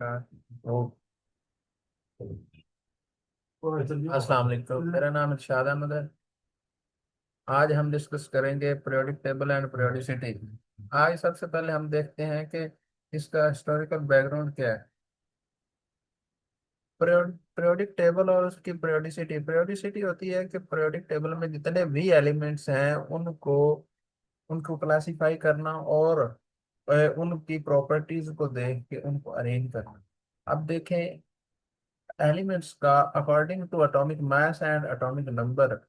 ओ, अस्सलाम वालेकुम, मेरा नाम इरशाद अहमद है। आज हम डिस्कस करेंगे पीरियोडिक टेबल एंड पीरियोडिसिटी। आज सबसे पहले हम देखते हैं कि इसका हिस्टोरिकल बैकग्राउंड क्या है। पीरियोडिक टेबल और उसकी पीरियोडिसिटी पीरियोडिसिटी होती है कि पीरियोडिक टेबल में जितने भी एलिमेंट्स हैं उनको उनको क्लासिफाई करना और उनकी प्रॉपर्टीज को देख के उनको अरेंज करना। अब देखें, एलिमेंट्स का according to atomic mass and atomic number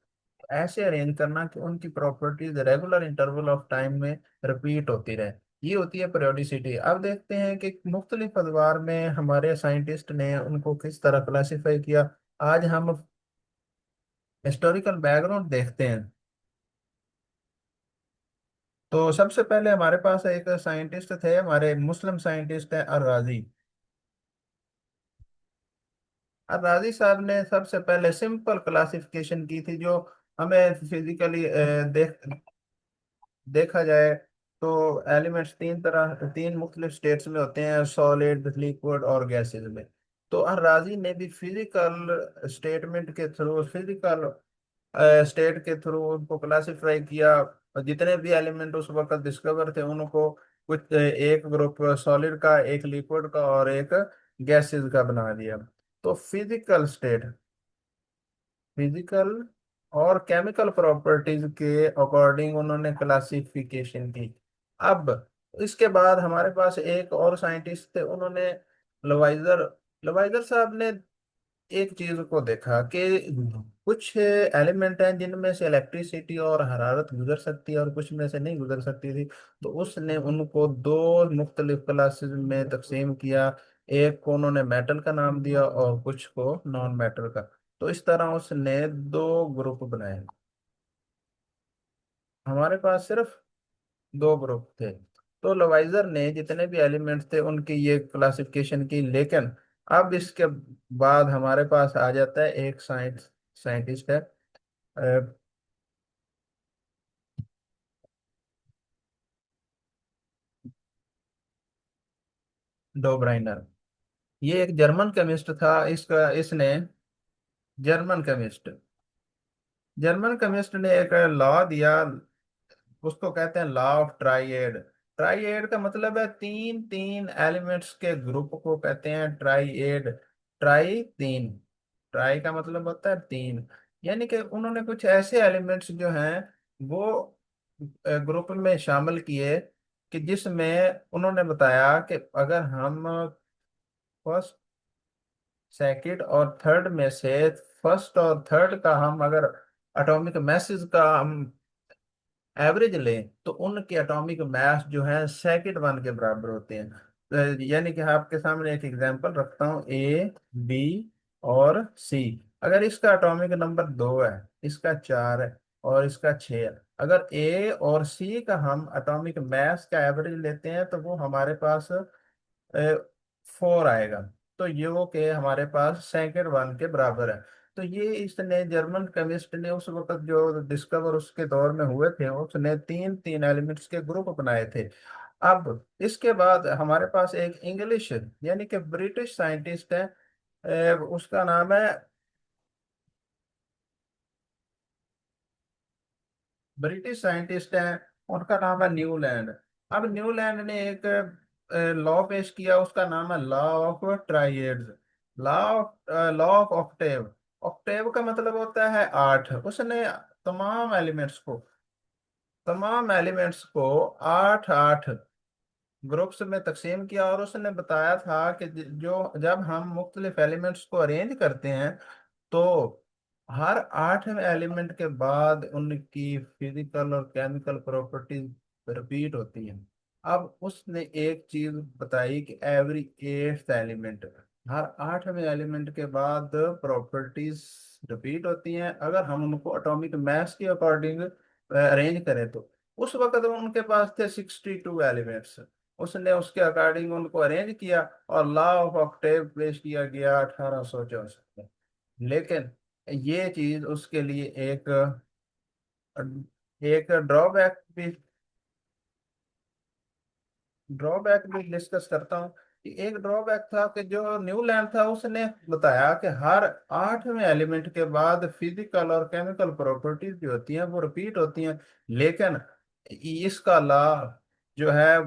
ऐसे अरेंज करना कि उनकी properties regular interval of time में रिपीट होती रहे। ये होती है periodicity। अब देखते हैं कि मुख्तलिफ अदवार में हमारे साइंटिस्ट ने उनको किस तरह क्लासिफाई किया। आज हम हिस्टोरिकल बैकग्राउंड देखते हैं। तो सबसे पहले हमारे पास एक साइंटिस्ट थे, हमारे मुस्लिम साइंटिस्ट है अर राजी। अर राजी साहब ने सबसे पहले सिंपल क्लासिफिकेशन की थी, जो हमें फिजिकली देखा जाए तो एलिमेंट्स तीन मुख्तलिफ स्टेट्स में होते हैं, सॉलिड, लिक्विड और गैसेस में। तो अर्राजी ने भी फिजिकल स्टेट के थ्रू उनको क्लासिफाई किया, और जितने भी एलिमेंट उस वक्त डिस्कवर थे उनको कुछ एक ग्रुप सॉलिड का, एक लिक्विड का और एक गैसेस का बना दिया। तो फिजिकल और केमिकल प्रॉपर्टीज के अकॉर्डिंग उन्होंने क्लासिफिकेशन की। अब इसके बाद हमारे पास एक और साइंटिस्ट थे, उन्होंने लवाइजर लवाइजर साहब ने एक चीज को देखा कि कुछ एलिमेंट हैं जिनमें से इलेक्ट्रिसिटी और हरारत गुजर सकती है और कुछ में से नहीं गुजर सकती थी। तो उसने उनको दो मुख्तलिफ क्लासेस में तकसीम किया। एक को उन्होंने मेटल का नाम दिया और कुछ को नॉन मेटल का। तो इस तरह उसने दो ग्रुप बनाए। हमारे पास सिर्फ दो ग्रुप थे। तो लवाइजर ने जितने भी एलिमेंट्स थे उनकी ये क्लासिफिकेशन की, लेकिन अब इसके बाद हमारे पास आ जाता है एक साइंटिस्ट है, डोब्राइनर। ये एक जर्मन केमिस्ट था। इसका इसने जर्मन केमिस्ट जर्मन केमिस्ट ने एक लॉ दिया, उसको कहते हैं लॉ ऑफ ट्राइएड। ट्राइएड का मतलब है तीन तीन एलिमेंट्स के ग्रुप को कहते हैं ट्राइएड। तीन, ट्राई का मतलब होता है तीन। यानी कि उन्होंने कुछ ऐसे एलिमेंट्स जो हैं वो ग्रुप में शामिल किए कि जिसमें उन्होंने बताया कि अगर हम फर्स्ट, सेकंड और थर्ड में से फर्स्ट और थर्ड का हम अगर एटॉमिक मैसेज का हम एवरेज लें तो उनके एटॉमिक मास जो है सेकंड वन के बराबर होते हैं। यानी कि आपके सामने एक एग्जांपल रखता हूँ, ए, बी और सी। अगर इसका एटॉमिक नंबर 2 है, इसका 4 है और इसका 6 है, अगर ए और सी का हम एटॉमिक मास का एवरेज लेते हैं तो वो हमारे पास 4 आएगा। तो ये वो के हमारे पास सेकंड वन के बराबर है। तो ये इसने जर्मन केमिस्ट ने उस वक्त जो डिस्कवर उसके दौर में हुए थे, उसने तीन तीन एलिमेंट्स के ग्रुप बनाए थे। अब इसके बाद हमारे पास एक इंग्लिश यानी कि ब्रिटिश साइंटिस्ट है, उसका नाम है, ब्रिटिश साइंटिस्ट हैं, उनका नाम है न्यूलैंड। अब न्यूलैंड ने एक लॉ पेश किया, उसका नाम है law of triads. Law of octave. Octave का मतलब होता है 8। उसने तमाम एलिमेंट्स को तमाम एलिमेंट्स को आठ आठ ग्रुप्स में तकसीम किया, और उसने बताया था कि जो जब हम मुख्तलिफ एलिमेंट्स को अरेंज करते हैं तो हर 8वें एलिमेंट के बाद उनकी फिजिकल और केमिकल प्रॉपर्टीज रिपीट होती हैं। अब उसने एक चीज बताई कि एवरी 8th एलिमेंट, हर 8वें एलिमेंट के बाद प्रॉपर्टीज रिपीट होती हैं अगर हम उनको एटॉमिक मास के अकॉर्डिंग अरेंज करें। तो उस वक्त उनके पास थे 62 एलिमेंट्स। उसने उसके अकॉर्डिंग उनको अरेंज किया और लॉ ऑफ ऑक्टेव पेश किया गया 1864 में। लेकिन ये चीज उसके लिए एक एक ड्रॉबैक भी डिस्कस करता हूँ। एक ड्रॉबैक था कि जो न्यूलैंड था उसने बताया कि हर 8वें एलिमेंट के बाद फिजिकल और केमिकल प्रॉपर्टीज जो होती हैं वो रिपीट होती हैं। लेकिन इसका लॉ जो है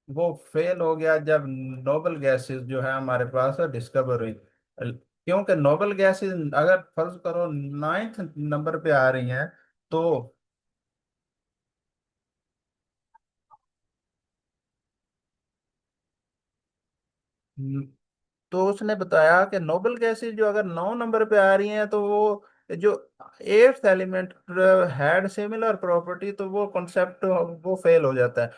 वो फेल हो गया जब नोबल गैसेस जो है हमारे पास डिस्कवर हुई। क्योंकि नोबल गैसेस अगर फर्ज करो 9th नंबर पे आ रही हैं, तो तो उसने बताया कि नोबल गैसेस जो अगर 9 नंबर पे आ रही हैं तो वो जो 8th element had similar property, तो वो कॉन्सेप्ट वो फेल हो जाता है।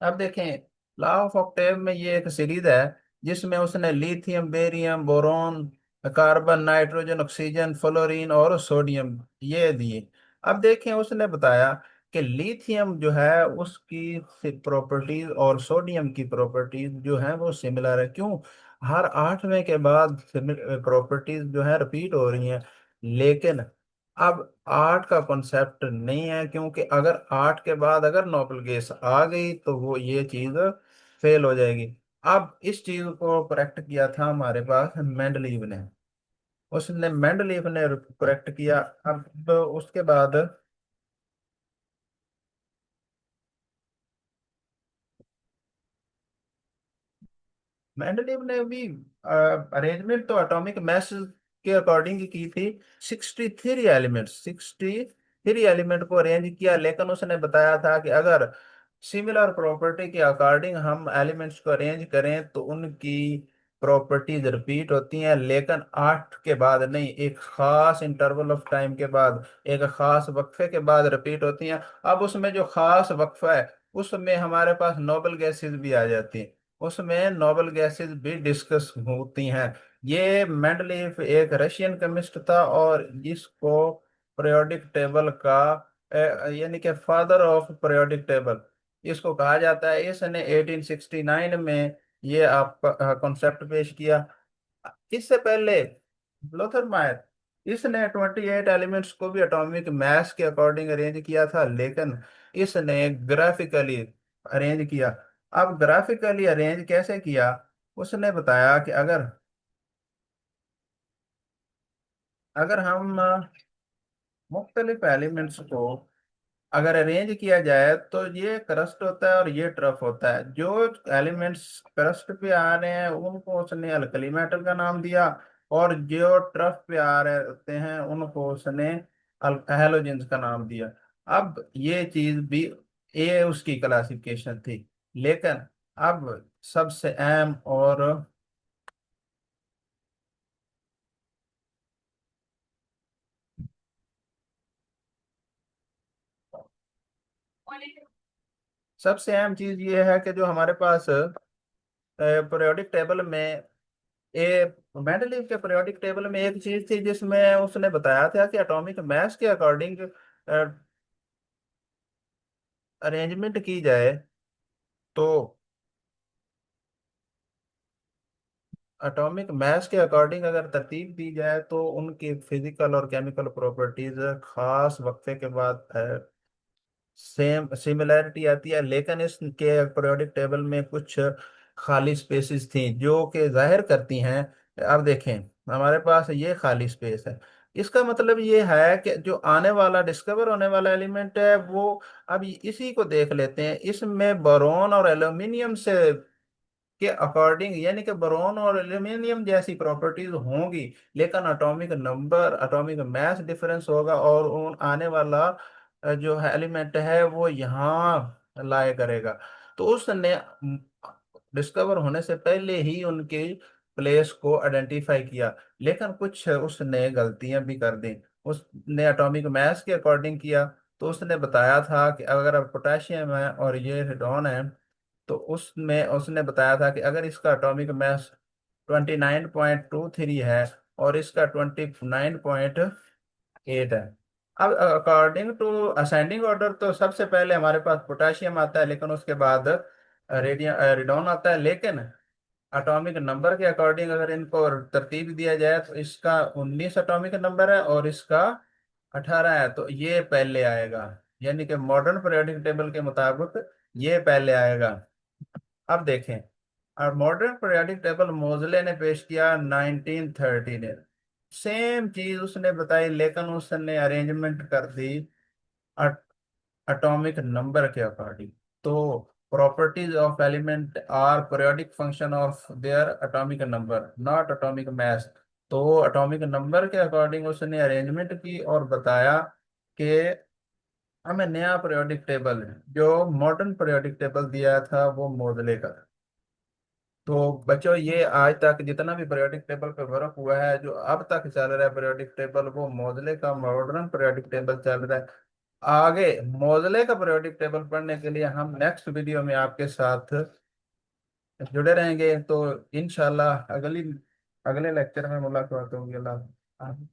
अब देखें, लॉ ऑफ ऑक्टेव में ये एक सीरीज है जिसमें उसने lithium, barium, boron, carbon, nitrogen, oxygen, fluorine और सोडियम ये दिए। अब देखें, उसने बताया कि लिथियम जो है उसकी प्रॉपर्टीज और सोडियम की प्रॉपर्टीज जो है वो सिमिलर है। क्यों? हर 8वें के बाद प्रॉपर्टीज जो है रिपीट हो रही हैं। लेकिन अब 8 का कॉन्सेप्ट नहीं है, क्योंकि अगर 8 के बाद अगर नोबल गैस आ गई तो वो ये चीज फेल हो जाएगी। अब इस चीज को करेक्ट किया था हमारे पास मेंडलीव ने। उसने मेंडलीव ने करेक्ट किया। अब उसके बाद मेंडलीव ने भी अरेंजमेंट तो एटॉमिक मास के अकॉर्डिंग ही की थी। 63 एलिमेंट को अरेंज किया, लेकिन उसने बताया था कि अगर सिमिलर प्रॉपर्टी के अकॉर्डिंग हम एलिमेंट्स को अरेंज करें तो उनकी प्रॉपर्टीज रिपीट होती हैं, लेकिन 8 के बाद नहीं, एक खास इंटरवल ऑफ टाइम के बाद, एक खास वक्फे के बाद रिपीट होती हैं। अब उसमें जो खास वक्फा है उसमें हमारे पास नोबल गैसेस भी आ जाती हैं, उसमें नोबल गैसेस भी डिस्कस होती हैं। ये मेंडलीफ एक रशियन केमिस्ट था और इसको पीरियोडिक टेबल का यानी कि फादर ऑफ पीरियोडिक टेबल इसको कहा जाता है। इसने 1869 में ये आप कॉन्सेप्ट पेश किया। इससे पहले लोथर मायर, इसने 28 एलिमेंट्स को भी एटॉमिक मास के अकॉर्डिंग अरेंज किया था, लेकिन इसने ग्राफिकली अरेंज किया। अब ग्राफिकली अरेंज कैसे किया? उसने बताया कि अगर अगर हम मुख्तलिफ एलिमेंट्स को अगर अरेंज किया जाए तो ये क्रस्ट होता है और ये ट्रफ होता है। जो एलिमेंट्स क्रस्ट पे आ रहे हैं उनको उसने अल्कली मेटल का नाम दिया, और जो ट्रफ पे आ रहे होते हैं उनको उसने हैलोजेंस का नाम दिया। अब ये चीज भी ये उसकी क्लासिफिकेशन थी। लेकिन अब सबसे अहम और सबसे अहम चीज ये है कि जो हमारे पास पीरियोडिक टेबल में ए मेंडलीव के पीरियोडिक टेबल में एक चीज थी जिसमें उसने बताया था कि एटॉमिक मास के अकॉर्डिंग अरेंजमेंट की जाए तो एटॉमिक मास के अकॉर्डिंग अगर तरतीब दी जाए तो उनकी फिजिकल और केमिकल प्रॉपर्टीज खास वक्फे के बाद सेम सिमिलैरिटी आती है। लेकिन इसके पीरियोडिक टेबल में कुछ खाली स्पेसेस थी जो कि जाहिर करती हैं। अब देखें, हमारे पास ये खाली स्पेस है, इसका मतलब ये है कि जो आने वाला डिस्कवर होने वाला एलिमेंट है वो, अब इसी को देख लेते हैं, इसमें बोरॉन और एल्यूमिनियम से के अकॉर्डिंग यानी कि बोरॉन और एल्यूमिनियम जैसी प्रॉपर्टीज होंगी, लेकिन atomic number, atomic mass difference होगा, और उन आने वाला जो है एलिमेंट है वो यहाँ लाया करेगा। तो उसने डिस्कवर होने से पहले ही उनके प्लेस को आइडेंटिफाई किया। लेकिन कुछ उसने गलतियां भी कर दी। उसने एटॉमिक मास के अकॉर्डिंग किया। तो उसने बताया था कि अगर पोटेशियम है और ये रेडॉन है, तो उसमें उसने बताया था कि अगर इसका एटॉमिक मास 29.23 है और इसका 29.8 है। अब अकॉर्डिंग टू असेंडिंग ऑर्डर तो सबसे पहले हमारे पास पोटेशियम आता है, लेकिन उसके बाद रेडियम रेडॉन आता है। लेकिन एटॉमिक नंबर के अकॉर्डिंग अगर इनको तरतीब दिया जाए तो इसका 19 एटॉमिक नंबर है और इसका 18 है, तो ये पहले आएगा। यानी कि मॉडर्न पीरियोडिक टेबल के मुताबिक ये पहले आएगा। अब देखें, और मॉडर्न पीरियोडिक टेबल मोजले ने पेश किया 1930 ने। सेम चीज उसने बताई, लेकिन उसने अरेंजमेंट कर दी एटॉमिक नंबर के अकॉर्डिंग। तो properties of element are periodic function of their atomic number, not atomic mass. तो एटॉमिक नंबर के अकॉर्डिंग उसने अरेंजमेंट की और बताया कि हमें नया पीरियोडिक टेबल है, जो मॉडर्न पीरियोडिक टेबल दिया था वो मोजले का था। तो बच्चों, ये आज तक जितना भी पीरियोडिक टेबल पे वर्क हुआ है, जो अब तक चल रहा है पीरियोडिक टेबल, वो मोजले का मॉडर्न पीरियोडिक टेबल चल रहा है। आगे मोजले का पीरियोडिक टेबल पढ़ने के लिए हम नेक्स्ट वीडियो में आपके साथ जुड़े रहेंगे। तो इंशाल्लाह अगले लेक्चर में मुलाकात होगी। अल्लाह हाफ़िज़।